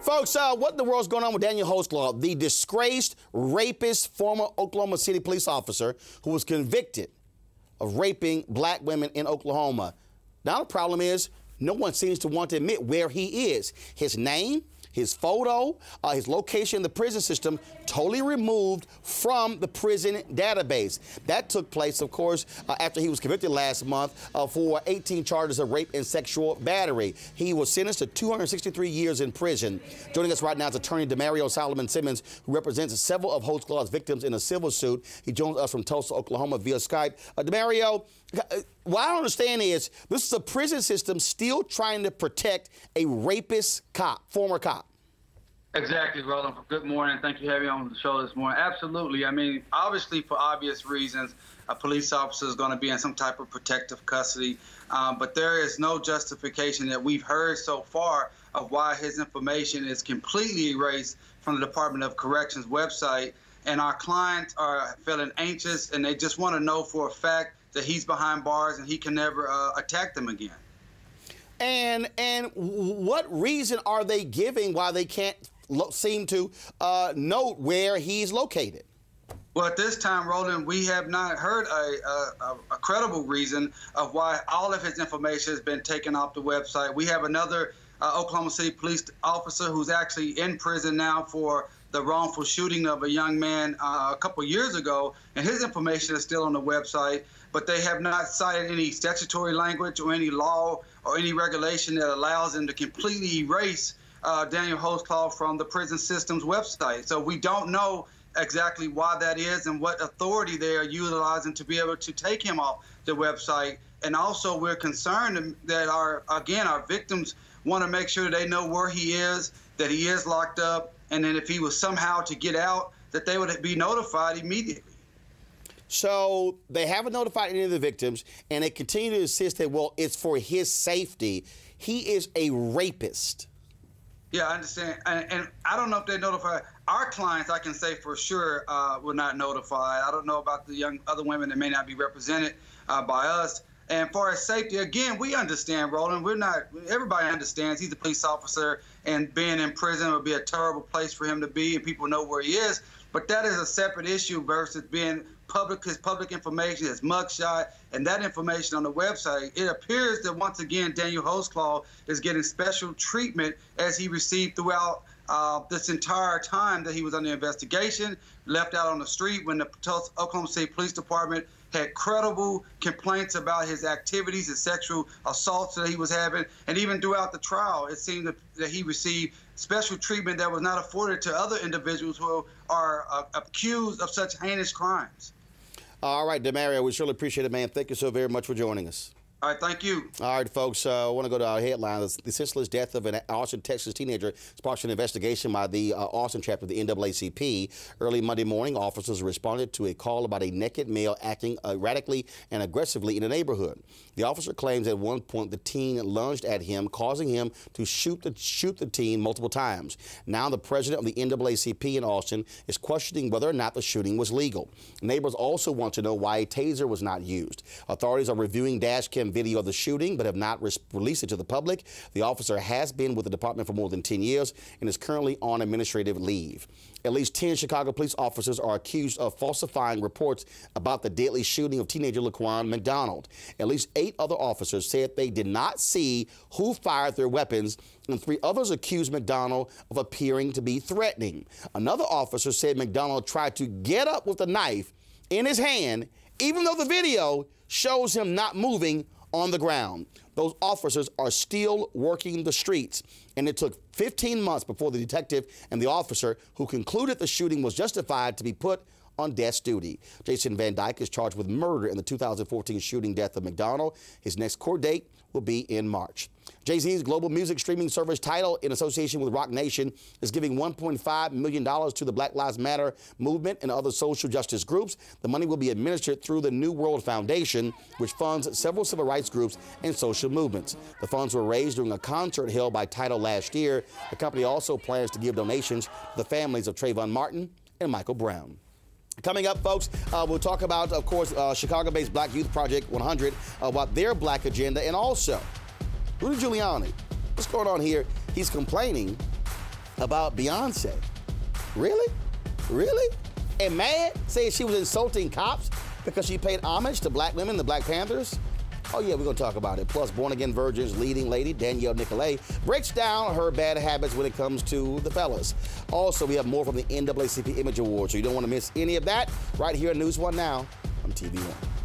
Folks, what in the world's going on with Daniel Holtzclaw, the disgraced rapist, former Oklahoma City police officer who was convicted of raping black women in Oklahoma? Now the problem is no one seems to want to admit where he is. His name, his photo, his location in the prison system totally removed from the prison database. That took place, of course, after he was convicted last month for 18 charges of rape and sexual battery. He was sentenced to 263 years in prison. Joining us right now is attorney Demario Solomon Simmons, who represents several of Holtzclaw's victims in a civil suit. He joins us from Tulsa, Oklahoma via Skype. Demario, what I don't understand is this is a prison system still trying to protect a rapist cop, former cop. Exactly, Roland. Good morning. Thank you for having me on the show this morning. Absolutely. I mean, obviously, for obvious reasons, a police officer is going to be in some type of protective custody. But there is no justification that we've heard so far of why his information is completely erased from the Department of Corrections website. And our clients are feeling anxious, and they just want to know for a fact that he's behind bars and he can never attack them again. And what reason are they giving why they can't seem to note where he's located? Well, at this time, Roland, we have not heard a credible reason of why all of his information has been taken off the website. We have another Oklahoma City police officer who's actually in prison now for the wrongful shooting of a young man a couple years ago, and his information is still on the website, but they have not cited any statutory language or any law or any regulation that allows them to completely erase Daniel Holtzclaw from the prison system's website. So we don't know exactly why that is and what authority they are utilizing to be able to take him off the website. And also we're concerned that our victims want to make sure they know where he is, that he is locked up, and then if he was somehow to get out, that they would be notified immediately. So they haven't notified any of the victims, and they continue to insist that, well, it's for his safety. He is a rapist. Yeah, I understand. And I don't know if they notify our clients. I can say for sure were not notified. I don't know about the other women that may not be represented by us. And for his safety, again, we understand, Roland. Everybody understands he's a police officer, and being in prison would be a terrible place for him to be, and people know where he is. But that is a separate issue versus being his public information, his mugshot, and that information on the website. It appears that once again, Daniel Holtzclaw is getting special treatment as he received throughout this entire time that he was under investigation, left out on the street when the Oklahoma City Police Department had credible complaints about his activities, his sexual assaults that he was having, and even throughout the trial, it seemed that he received special treatment that was not afforded to other individuals who are accused of such heinous crimes. All right, Demario, we surely appreciate it, man. Thank you so very much for joining us. All right, thank you. All right, folks, I want to go to our headline. The senseless death of an Austin, Texas teenager sparks an investigation by the Austin chapter of the NAACP. Early Monday morning, officers responded to a call about a naked male acting erratically and aggressively in the neighborhood. The officer claims at one point the teen lunged at him, causing him to shoot the teen multiple times. Now the president of the NAACP in Austin is questioning whether or not the shooting was legal. Neighbors also want to know why a taser was not used. Authorities are reviewing dash cam video of the shooting, but have not released it to the public. The officer has been with the department for more than 10 years and is currently on administrative leave. At least 10 Chicago police officers are accused of falsifying reports about the deadly shooting of teenager Laquan McDonald. At least 8 other officers said they did not see who fired their weapons, and 3 others accused McDonald of appearing to be threatening. Another officer said McDonald tried to get up with a knife in his hand, even though the video shows him not moving on the ground. Those officers are still working the streets, and it took 15 months before the detective and the officer who concluded the shooting was justified to be put on desk duty. Jason Van Dyke is charged with murder in the 2014 shooting death of McDonald. His next court date will be in March. Jay-Z's global music streaming service Tidal, in association with Roc Nation, is giving $1.5 million to the Black Lives Matter movement and other social justice groups. The money will be administered through the New World Foundation, which funds several civil rights groups and social movements. The funds were raised during a concert held by Tidal last year. The company also plans to give donations to the families of Trayvon Martin and Michael Brown. Coming up, folks, we'll talk about, of course, Chicago-based Black Youth Project 100, about their black agenda, and also Rudy Giuliani. What's going on here? He's complaining about Beyonce. Really? Really? And mad, saying she was insulting cops because she paid homage to black women, the Black Panthers? Oh yeah, we're gonna talk about it. Plus, Born Again Virgin's leading lady, Danielle Nicolet, breaks down her bad habits when it comes to the fellas. Also, we have more from the NAACP Image Awards, so you don't wanna miss any of that right here on News One Now on TV One.